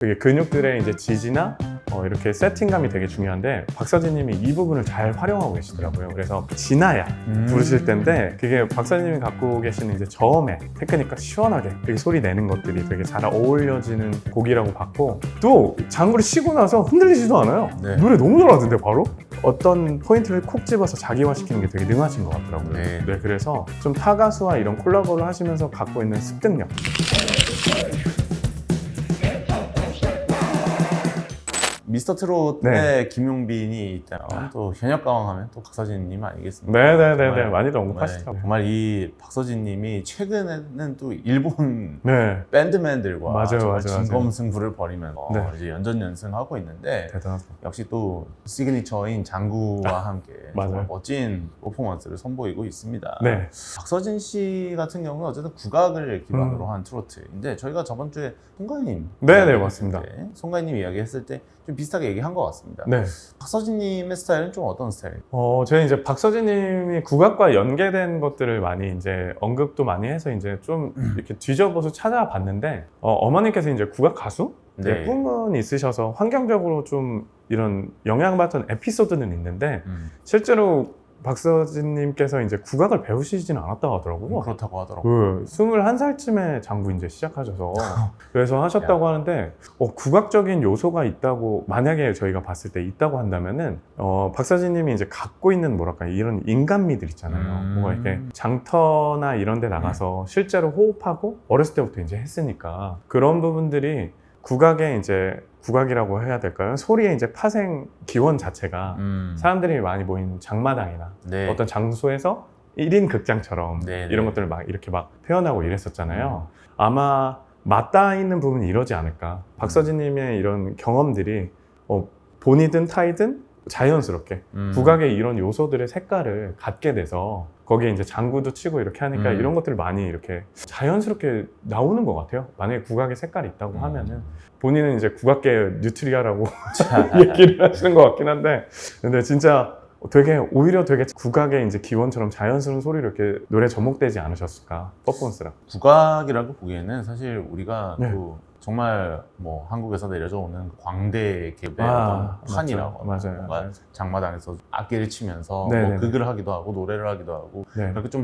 이게 근육들의 이제 지지나 이렇게 세팅감이 되게 중요한데 박서진님이 이 부분을 잘 활용하고 계시더라고요. 그래서 진아야 부르실 텐데 그게 박서진님이 갖고 계시는 이제 저음의 테크닉과 시원하게 되게 소리 내는 것들이 되게 잘 어울려지는 곡이라고 봤고 또 장구를 치고 나서 흔들리지도 않아요. 네. 노래 너무 잘하던데 바로? 어떤 포인트를 콕 집어서 자기화시키는 게 되게 능하신 것 같더라고요. 네. 그래서 좀 타 가수와 이런 콜라보를 하시면서 갖고 있는 습득력 미스터 트롯의 김용빈이 있다면 또 현역가왕 하면 또 박서진님 아니겠습니까? 네네네네 많이들 언급하시더라고요. 정말 이 박서진님이 최근에는 또 일본 네. 밴드맨들과 맞아요, 정말 맞아요, 진검승부를 벌이면서 네. 이제 연전연승하고 있는데 대단하죠. 역시 또 시그니처인 장구와 함께 맞아요. 정말 멋진 퍼포먼스를 선보이고 있습니다. 네. 박서진 씨 같은 경우는 어쨌든 국악을 기반으로 한 트로트인데 저희가 저번 주에 송가인님 네네, 맞습니다. 송가인님 이야기했을 때 좀 비슷하게 얘기한 것 같습니다. 네. 박서진님의 스타일은 좀 어떤 스타일? 저희 이제 박서진님이 국악과 연계된 것들을 많이 이제 언급도 많이 해서 이제 좀 이렇게 뒤져보서 찾아봤는데, 어머니께서 이제 국악 가수? 네. 꿈은 있으셔서 환경적으로 좀 이런 영향받던 에피소드는 있는데, 실제로 박서진님께서 이제 국악을 배우시지는 않았다고 하더라고요. 그렇다고 하더라고요. 21살쯤에 장구 이제 시작하셔서 그래서 하셨다고 하는데 국악적인 요소가 있다고 만약에 저희가 봤을 때 있다고 한다면은 박서진님이 이제 갖고 있는 뭐랄까 이런 인간미들 있잖아요. 뭔가 이렇게 장터나 이런 데 나가서 실제로 호흡하고 어렸을 때부터 이제 했으니까 그런 부분들이 국악의 이제 국악이라고 해야 될까요? 소리의 이제 파생 기원 자체가 사람들이 많이 모인 장마당이나 네. 어떤 장소에서 1인 극장처럼 네, 이런 네. 것들을 막 이렇게 막 표현하고 이랬었잖아요. 아마 맞닿아 있는 부분이 이러지 않을까. 박서진님의 이런 경험들이 본이든 타이든 자연스럽게 국악의 이런 요소들의 색깔을 갖게 돼서 거기에 이제 장구도 치고 이렇게 하니까 이런 것들을 많이 이렇게 자연스럽게 나오는 것 같아요. 만약에 국악의 색깔이 있다고 하면은 본인은 이제 국악계 뉴트리아라고 얘기를 하시는 것 같긴 한데 근데 진짜 되게 오히려 되게 국악의 이제 기원처럼 자연스러운 소리로 이렇게 노래 접목되지 않으셨을까 퍼포먼스랑 국악이라고 보기에는 사실 우리가 네. 또 정말 뭐 한국에서 내려져 오는 광대 계급의 아, 어떤 판이라고 맞아요. 뭔가 맞아요. 장마당에서 악기를 치면서 네, 뭐 네, 극을 하기도 하고 노래를 하기도 하고 네. 그렇게 좀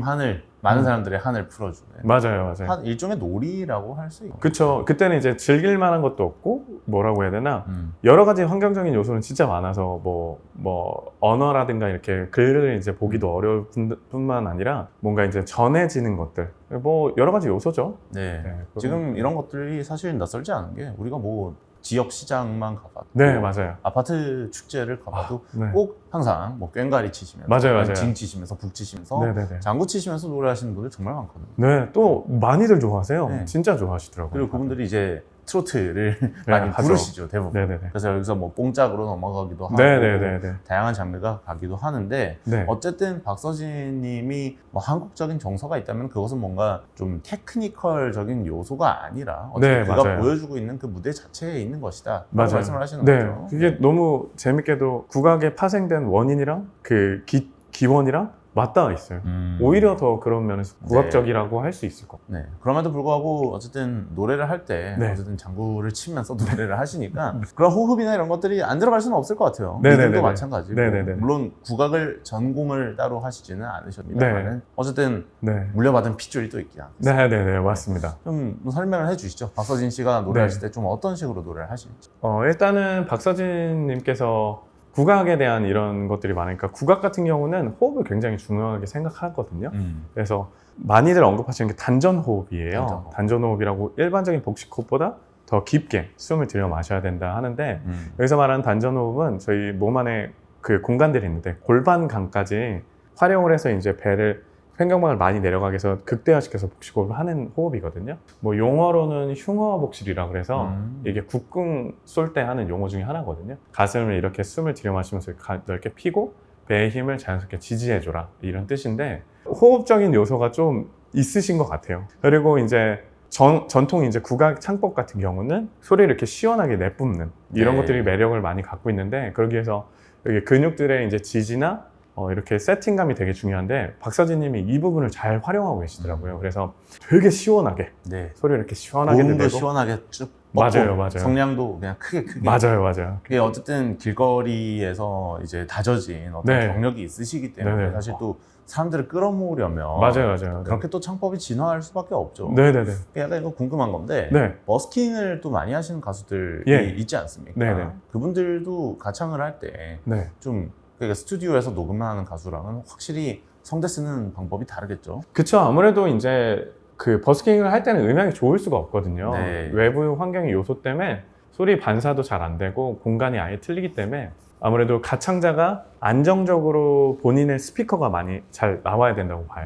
많은 사람들의 한을 풀어주는 맞아요. 한 일종의 놀이라고 할 수 있고 그쵸. 그때는 이제 즐길 만한 것도 없고 뭐라고 해야 되나 여러 가지 환경적인 요소는 진짜 많아서 뭐 언어라든가 이렇게 글을 이제 보기도 어려울 뿐만 아니라 뭔가 이제 전해지는 것들 뭐 여러 가지 요소죠. 네. 네, 지금 이런 것들이 사실 낯설지 않은 게 우리가 뭐 지역 시장만 가봐도 네, 맞아요. 아파트 축제를 가봐도 네. 꼭 항상 뭐 꽹과리 치시면서 맞아요. 징 치시면서 북 치시면서 네네네. 장구 치시면서 노래하시는 분들 정말 많거든요. 네, 또 많이들 좋아하세요. 네. 진짜 좋아하시더라고요. 그리고 그분들이 이제 트로트를 네, 많이 하죠. 부르시죠, 대부분. 네네네. 그래서 여기서 뭐 뽕짝으로 넘어가기도 하고 네네네. 다양한 장르가 가기도 하는데 네. 어쨌든 박서진 님이 뭐 한국적인 정서가 있다면 그것은 뭔가 좀 테크니컬적인 요소가 아니라 어쨌든 네, 그가 맞아요. 보여주고 있는 그 무대 자체에 있는 것이다 라고 맞아요. 말씀을 하시는 네, 거죠. 그게 너무 재밌게도 국악에 파생된 원인이랑 그 기원이랑 맞닿아 있어요. 오히려 더 그런 면에서 국악적이라고 할 수 있을 것 같아요. 네. 그럼에도 불구하고 어쨌든 노래를 할 때 네. 어쨌든 장구를 치면서 노래를 하시니까 그런 호흡이나 이런 것들이 안 들어갈 수는 없을 것 같아요. 네네네네. 리듬도 마찬가지고 네네네. 물론 국악을 전공을 따로 하시지는 않으셨습니다만 네. 어쨌든 네. 물려받은 핏줄이 또 있긴 합니다. 네네네, 맞습니다. 좀 설명을 해주시죠. 박서진 씨가 노래하실 때 좀 어떤 식으로 노래를 하시는지. 일단은 박서진님께서 국악에 대한 이런 것들이 많으니까 국악 같은 경우는 호흡을 굉장히 중요하게 생각하거든요. 그래서 많이들 언급하시는 게 단전호흡이에요. 단전호흡이라고 일반적인 복식호흡보다 더 깊게 숨을 들여 마셔야 된다 하는데 여기서 말하는 단전호흡은 저희 몸 안에 그 공간들이 있는데 골반강까지 활용을 해서 이제 배를 횡격막을 많이 내려가게 해서 극대화시켜서 복식호흡을 하는 호흡이거든요. 뭐 용어로는 흉어복식이라 그래서 이게 국궁 쏠 때 하는 용어 중에 하나거든요. 가슴을 이렇게 숨을 들여마시면서 넓게 피고 배의 힘을 자연스럽게 지지해줘라 이런 뜻인데 호흡적인 요소가 좀 있으신 것 같아요. 그리고 이제 전통 이제 국악 창법 같은 경우는 소리를 이렇게 시원하게 내뿜는 이런 네. 것들이 매력을 많이 갖고 있는데 그러기 위해서 여기 근육들의 이제 지지나 이렇게 세팅감이 되게 중요한데 박서진님이 이 부분을 잘 활용하고 계시더라고요. 그래서 되게 시원하게 네. 소리를 이렇게 시원하게 고음도 내고 시원하게 쭉 맞아요, 맞아요. 성량도 그냥 크게 맞아요. 그게 어쨌든 길거리에서 이제 다져진 어떤 네. 경력이 있으시기 때문에 네네. 사실 또 사람들을 끌어모으려면 맞아요. 그렇게 또 창법이 진화할 수밖에 없죠. 네네네. 약간 이거 궁금한 건데 네. 버스킹을 또 많이 하시는 가수들이 예. 있지 않습니까? 네네. 그분들도 가창을 할 때 네. 좀 그러니까 스튜디오에서 녹음하는 가수랑은 확실히 성대 쓰는 방법이 다르겠죠. 그쵸. 아무래도 이제 그 버스킹을 할 때는 음향이 좋을 수가 없거든요. 네. 외부 환경의 요소 때문에 소리 반사도 잘 안 되고 공간이 아예 틀리기 때문에 아무래도 가창자가 안정적으로 본인의 스피커가 많이 잘 나와야 된다고 봐요.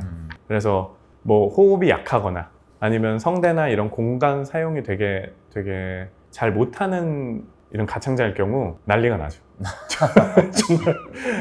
그래서 뭐 호흡이 약하거나 아니면 성대나 이런 공간 사용이 되게 잘 못하는 이런 가창자일 경우 난리가 나죠.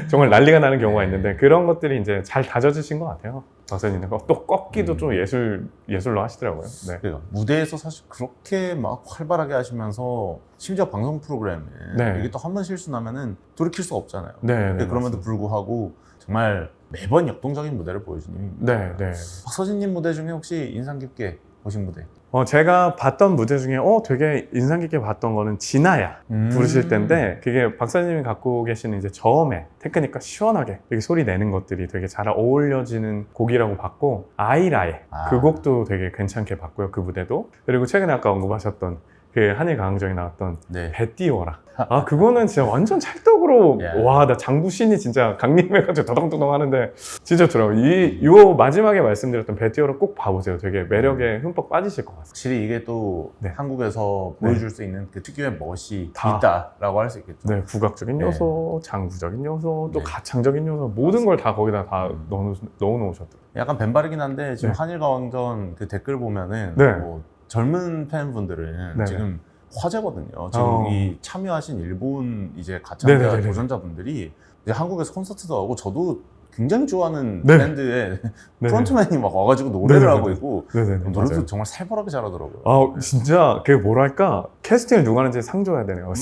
정말 난리가 나는 경우가 있는데 그런 것들이 이제 잘 다져지신 것 같아요. 박사님은 또 꺾기도 좀 예술로 하시더라고요. 네. 그러니까 무대에서 사실 그렇게 막 활발하게 하시면서 심지어 방송 프로그램에 네. 이게 또 한 번 실수 나면은 돌이킬 수가 없잖아요. 네, 그럼에도 맞습니다. 불구하고 정말 매번 역동적인 무대를 보여주는 네. 박서진님 무대 중에 혹시 인상 깊게 보신 무대? 제가 봤던 무대 중에 되게 인상 깊게 봤던 거는 진아야 부르실 때인데 그게 박사님이 갖고 계시는 이제 저음에 테크닉과 시원하게 되게 소리 내는 것들이 되게 잘 어울려지는 곡이라고 봤고 아이라에 그 곡도 되게 괜찮게 봤고요. 그 무대도. 그리고 최근에 아까 언급하셨던 그 한일 가왕정에 나왔던 네. 배 띄워라. 그거는 진짜 완전 찰떡으로 야. 와, 나 장구신이 진짜 강림해가지고 더덩더덩 하는데 진짜 좋더라고요. 요 마지막에 말씀드렸던 배 띄워라 꼭 봐보세요. 되게 매력에 흠뻑 빠지실 것 같습니다. 확실히 이게 또 네. 한국에서 보여줄 수 있는 그 특유의 멋이 다. 있다라고 할 수 있겠죠. 네, 국악적인 네. 요소, 장구적인 요소, 또 네. 가창적인 요소 모든 걸 다 거기다 다 넣어놓으셨더라고요. 약간 벤바르긴 한데 지금 네. 한일가왕전 그 댓글 보면은 네. 뭐 젊은 팬분들은 네네. 지금 화제거든요. 지금 이 참여하신 일본 이제 가창자 네네네네. 도전자분들이 이제 한국에서 콘서트도 하고 저도 굉장히 좋아하는 네. 밴드의 네. 프론트맨이 막 와가지고 노래를 네네네네. 하고 있고 네네. 노래도 맞아요. 정말 살벌하게 잘하더라고요. 진짜 그게 뭐랄까 캐스팅을 누가 하는지 상 줘야 되네요.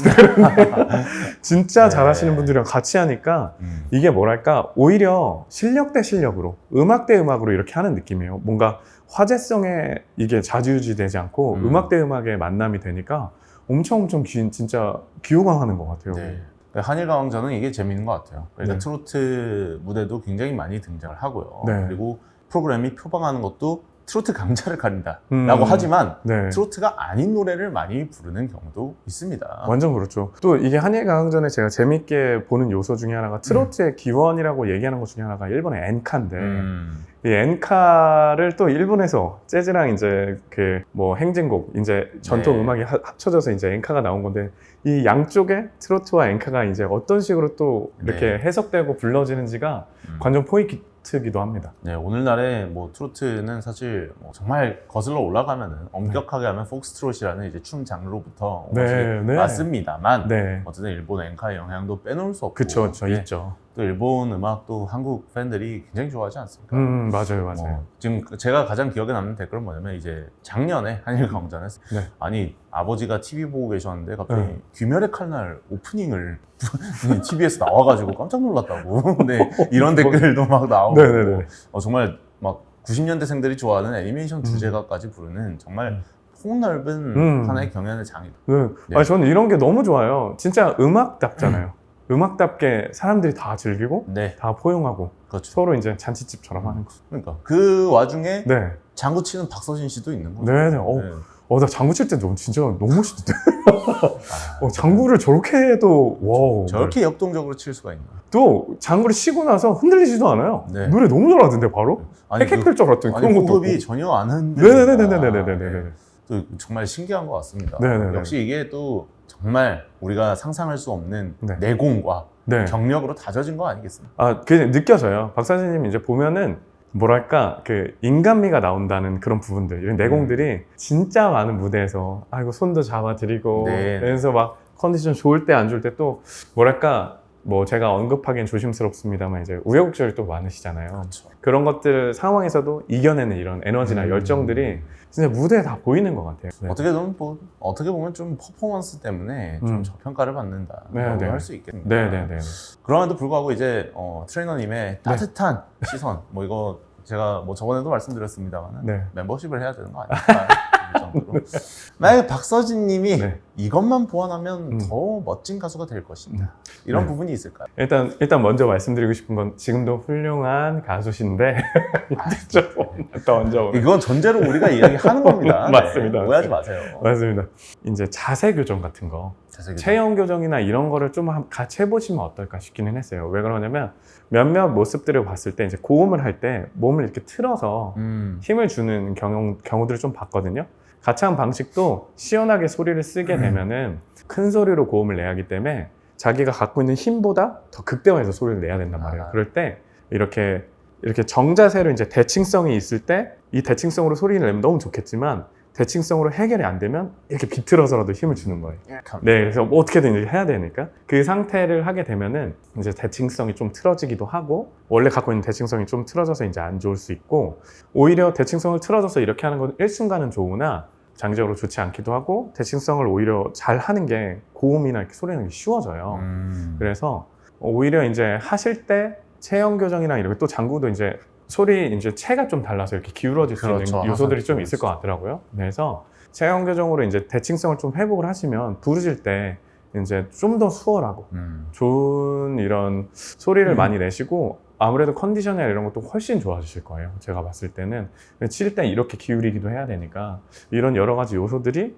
진짜 네. 잘하시는 분들이랑 같이 하니까 이게 뭐랄까 오히려 실력 대 실력으로 음악 대 음악으로 이렇게 하는 느낌이에요. 뭔가 화제성에 이게 좌지우지되지 않고 음악 대 음악의 만남이 되니까 엄청 진짜 귀호강하는 것 같아요. 네. 한일가왕전은 이게 재밌는 것 같아요. 그러니까 네. 트로트 무대도 굉장히 많이 등장을 하고요. 네. 그리고 프로그램이 표방하는 것도 트로트 강자를 가린다 음. 라고 하지만 네. 트로트가 아닌 노래를 많이 부르는 경우도 있습니다. 완전 그렇죠. 또 이게 한일가왕전에 제가 재밌게 보는 요소 중에 하나가 트로트의 기원이라고 얘기하는 것 중에 하나가 일본의 엔카인데 이 엔카를 또 일본에서 재즈랑 이제 그 뭐 행진곡 이제 전통 네. 음악이 합쳐져서 이제 엔카가 나온 건데 이 양쪽에 트로트와 엔카가 이제 어떤 식으로 또 이렇게 네. 해석되고 불러지는지가 관전 포인트기도 합니다. 네, 오늘날의 뭐 트로트는 사실 뭐 정말 거슬러 올라가면은 엄격하게 하면 폭스트롯이라는 이제 춤 장르로부터 네, 네. 맞습니다만 네, 어쨌든 일본 엔카의 영향도 빼놓을 수 없고 그쵸, 네, 있죠. 또 일본 음악도 한국 팬들이 굉장히 좋아하지 않습니까? 맞아요. 지금 제가 가장 기억에 남는 댓글은 뭐냐면 이제 작년에 한일강전에서 네. 아니 아버지가 TV 보고 계셨는데 갑자기 네. 귀멸의 칼날 오프닝을 TV에서 나와가지고 깜짝 놀랐다고 네, 이런 댓글도 막 나오고 네네네. 정말 막 90년대생들이 좋아하는 애니메이션 주제가까지 부르는 정말 폭넓은 하나의 경연의 장이다. 네. 저는 이런 게 너무 좋아요. 진짜 음악답잖아요. 음악답게 사람들이 다 즐기고 네, 다 포용하고 그렇죠. 서로 이제 잔치집처럼 하는 거. 그러니까 그 와중에 네. 장구 치는 박서진 씨도 있는 거죠. 네네. 나 장구 칠 때 진짜 너무 멋있던데. 장구를 저렇게 해도 와우. 저렇게 역동적으로 칠 수가 있나? 또 장구를 치고 나서 흔들리지도 않아요. 네. 노래 너무 잘하던데 바로. 핵핵할 줄 알았더니 그런 것도 호흡이 없고. 전혀 안 흔들린다. 네네네네네네네. 또 정말 신기한 것 같습니다. 네네네. 역시 이게 또 정말 우리가 상상할 수 없는 네. 내공과 네. 경력으로 다져진 거 아니겠습니까? 그게 느껴져요. 박사님 이제 보면은 뭐랄까 그 인간미가 나온다는 그런 부분들 이런 내공들이 진짜 많은 무대에서 이거 손도 잡아드리고 네. 그래서 막 컨디션 좋을 때 안 좋을 때 또 뭐랄까 뭐 제가 언급하기엔 조심스럽습니다만 이제 우여곡절이 또 많으시잖아요. 그렇죠. 그런 것들 상황에서도 이겨내는 이런 에너지나 열정들이 진짜 무대에 다 보이는 것 같아요. 네. 어떻게 보면 좀 퍼포먼스 때문에 좀 저평가를 받는다라고 네. 할 수 있겠네요. 네네네. 그럼에도 불구하고 이제 트레이너님의 따뜻한 시선, 뭐 이거 제가 뭐 저번에도 말씀드렸습니다만 네. 멤버십을 해야 되는 거 아닐까? 정도로. 만약에 박서진님이 네. 이것만 보완하면 더 멋진 가수가 될 것인가 이런 네. 부분이 있을까요? 일단 먼저 말씀드리고 싶은 건 지금도 훌륭한 가수신데 더 먼저 이건 전제로 우리가 이야기하는 겁니다. 맞습니다. 네, 오해하지 마세요. 맞습니다. 이제 자세 교정 같은 거, 체형 교정이나 이런 거를 좀 같이 해보시면 어떨까 싶기는 했어요. 왜 그러냐면 몇몇 모습들을 봤을 때 이제 고음을 할 때 몸을 이렇게 틀어서 힘을 주는 경우들을 좀 봤거든요. 가창 방식도 시원하게 소리를 쓰게 되면은 큰 소리로 고음을 내야 하기 때문에 자기가 갖고 있는 힘보다 더 극대화해서 소리를 내야 된단 말이에요. 그럴 때 이렇게 정자세로 이제 대칭성이 있을 때 이 대칭성으로 소리를 내면 너무 좋겠지만 대칭성으로 해결이 안 되면 이렇게 비틀어서라도 힘을 주는 거예요. 네, 그래서 뭐 어떻게든 이제 해야 되니까 그 상태를 하게 되면은 이제 대칭성이 좀 틀어지기도 하고 원래 갖고 있는 대칭성이 좀 틀어져서 이제 안 좋을 수 있고 오히려 대칭성을 틀어져서 이렇게 하는 건 일순간은 좋으나 장기적으로 좋지 않기도 하고 대칭성을 오히려 잘 하는 게 고음이나 이렇게 소리 내는 게 쉬워져요. 그래서 오히려 이제 하실 때 체형 교정이나 이렇게 또 장구도 이제 소리 이제 체가 좀 달라서 이렇게 기울어질 수 있는 요소들이 좀 있을 것 같더라고요. 그래서 체형 교정으로 이제 대칭성을 좀 회복을 하시면 부르실 때 이제 좀 더 수월하고 좋은 이런 소리를 많이 내시고 아무래도 컨디션이나 이런 것도 훨씬 좋아지실 거예요. 제가 봤을 때는 칠 때 이렇게 기울이기도 해야 되니까 이런 여러 가지 요소들이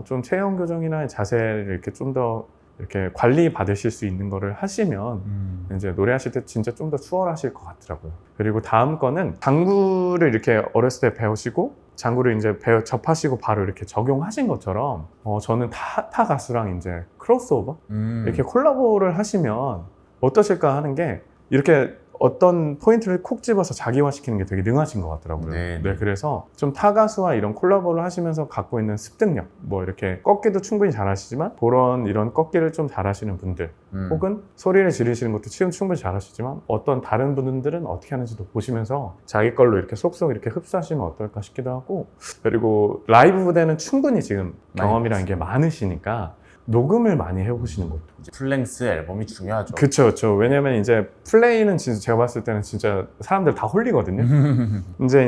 좀 체형 교정이나 자세를 이렇게 좀 더 이렇게 관리 받으실 수 있는 거를 하시면 이제 노래하실 때 진짜 좀 더 수월하실 것 같더라고요. 그리고 다음 거는 장구를 이렇게 어렸을 때 배우시고 장구를 이제 접하시고 바로 이렇게 적용하신 것처럼 저는 타 가수랑 이제 크로스오버 이렇게 콜라보를 하시면 어떠실까 하는 게 이렇게 어떤 포인트를 콕 집어서 자기화시키는 게 되게 능하신 것 같더라고요. 네. 그래서 좀 타 가수와 이런 콜라보를 하시면서 갖고 있는 습득력, 뭐 이렇게 꺾기도 충분히 잘하시지만 그런 이런 꺾기를 좀 잘하시는 분들, 혹은 소리를 지르시는 것도 충분히 잘하시지만 어떤 다른 분들은 어떻게 하는지도 보시면서 자기 걸로 이렇게 쏙쏙 이렇게 흡수하시면 어떨까 싶기도 하고 그리고 라이브 무대는 충분히 지금 경험이라는 게 많으시니까 녹음을 많이 해보시는 것도. 풀랭스 앨범이 중요하죠. 그쵸. 왜냐면 이제 플레이는 진짜 제가 봤을 때는 진짜 사람들 다 홀리거든요.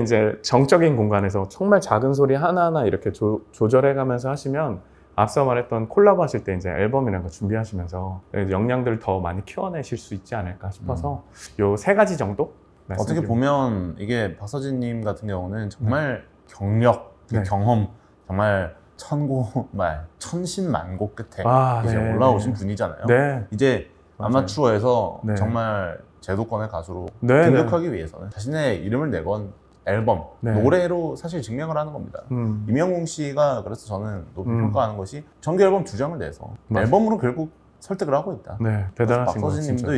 이제 정적인 공간에서 정말 작은 소리 하나하나 이렇게 조절해가면서 하시면 앞서 말했던 콜라보 하실 때 이제 앨범이라는 거 준비하시면서 역량들을 더 많이 키워내실 수 있지 않을까 싶어서 요 세 가지 정도? 어떻게 보면 이게 박서진님 같은 경우는 정말 경력, 경험, 정말 천신만고 끝에 이제 올라오신 분이잖아요. 네. 이제 맞아요. 아마추어에서 네. 정말 제도권의 가수로 네, 등극하기 위해서는 자신의 이름을 내건 앨범, 노래로 사실 증명을 하는 겁니다. 임영웅 씨가 그래서 저는 높이 평가하는 것이 정규 앨범 2장을 내서 앨범으로 결국 설득을 하고 있다. 네, 대단하신 거예요. 박서진님도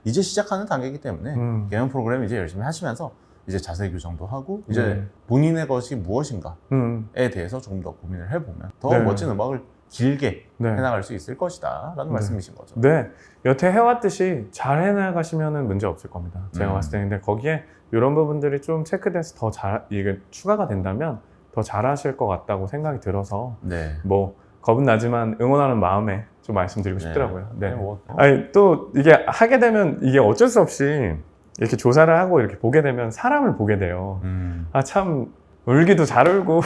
이제 시작하는 단계이기 때문에 개연 프로그램 이제 열심히 하시면서 이제 자세 교정도 하고 이제 본인의 것이 무엇인가에 대해서 조금 더 고민을 해보면 더 멋진 음악을 길게 해나갈 수 있을 것이다 라는 말씀이신 거죠. 네, 여태 해왔듯이 잘 해나가시면 문제 없을 겁니다. 제가 봤을 때. 근데 거기에 이런 부분들이 좀 체크돼서 더 이게 추가가 된다면 더 잘하실 것 같다고 생각이 들어서 뭐 겁은 나지만 응원하는 마음에 좀 말씀드리고 싶더라고요. 아니 또 이게 하게 되면 이게 어쩔 수 없이 이렇게 조사를 하고 이렇게 보게 되면 사람을 보게 돼요. 참 울기도 잘 울고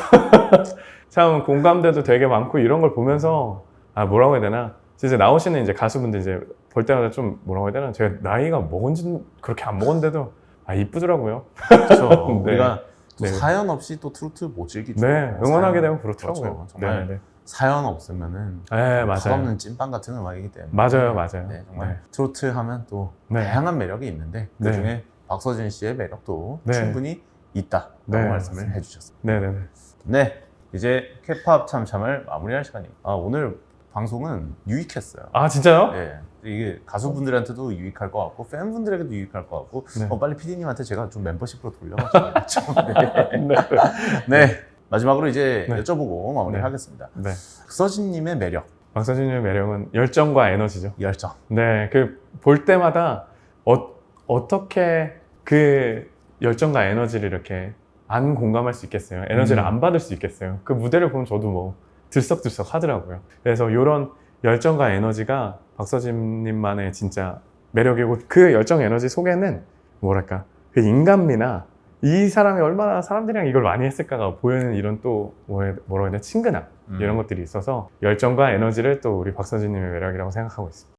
참 공감대도 되게 많고 이런 걸 보면서 뭐라고 해야 되나 진짜 나오시는 이제 가수분들 이제 볼 때마다 좀 뭐라고 해야 되나 제가 나이가 먹은지는 그렇게 안 먹었는데도 이쁘더라고요. 그렇죠. 우리가 사연 없이 또 트로트 못 즐기죠. 응원하게 되면 그렇더라고요. 그렇죠. 정말 사연 없으면은 맞아요. 맛없는 찐빵 같은 음악이기 때문에 맞아요. 정말 트로트 하면 또 다양한 매력이 있는데 그 중에 박서진 씨의 매력도 충분히 있다라고 말씀을 해주셨습니다. 네, 이제 K-POP 참참을 마무리할 시간입니다. 오늘 방송은 유익했어요. 진짜요? 네, 이게 가수분들한테도 유익할 것 같고 팬분들에게도 유익할 것 같고 빨리 PD님한테 제가 좀 멤버십으로 돌려가지고 마지막으로 이제 여쭤보고 마무리하겠습니다. 박서진님의 매력. 박서진님의 매력은 열정과 에너지죠. 열정. 볼 때마다 어떻게 그 열정과 에너지를 이렇게 안 공감할 수 있겠어요. 에너지를 안 받을 수 있겠어요. 그 무대를 보면 저도 뭐 들썩들썩 하더라고요. 그래서 이런 열정과 에너지가 박서진님만의 진짜 매력이고 그 열정 에너지 속에는 뭐랄까 그 인간미나 이 사람이 얼마나 사람들이랑 이걸 많이 했을까가 보이는 이런 또 뭐라고 해야 되나 친근함 이런 것들이 있어서 열정과 에너지를 또 우리 박서진님의 매력이라고 생각하고 있습니다.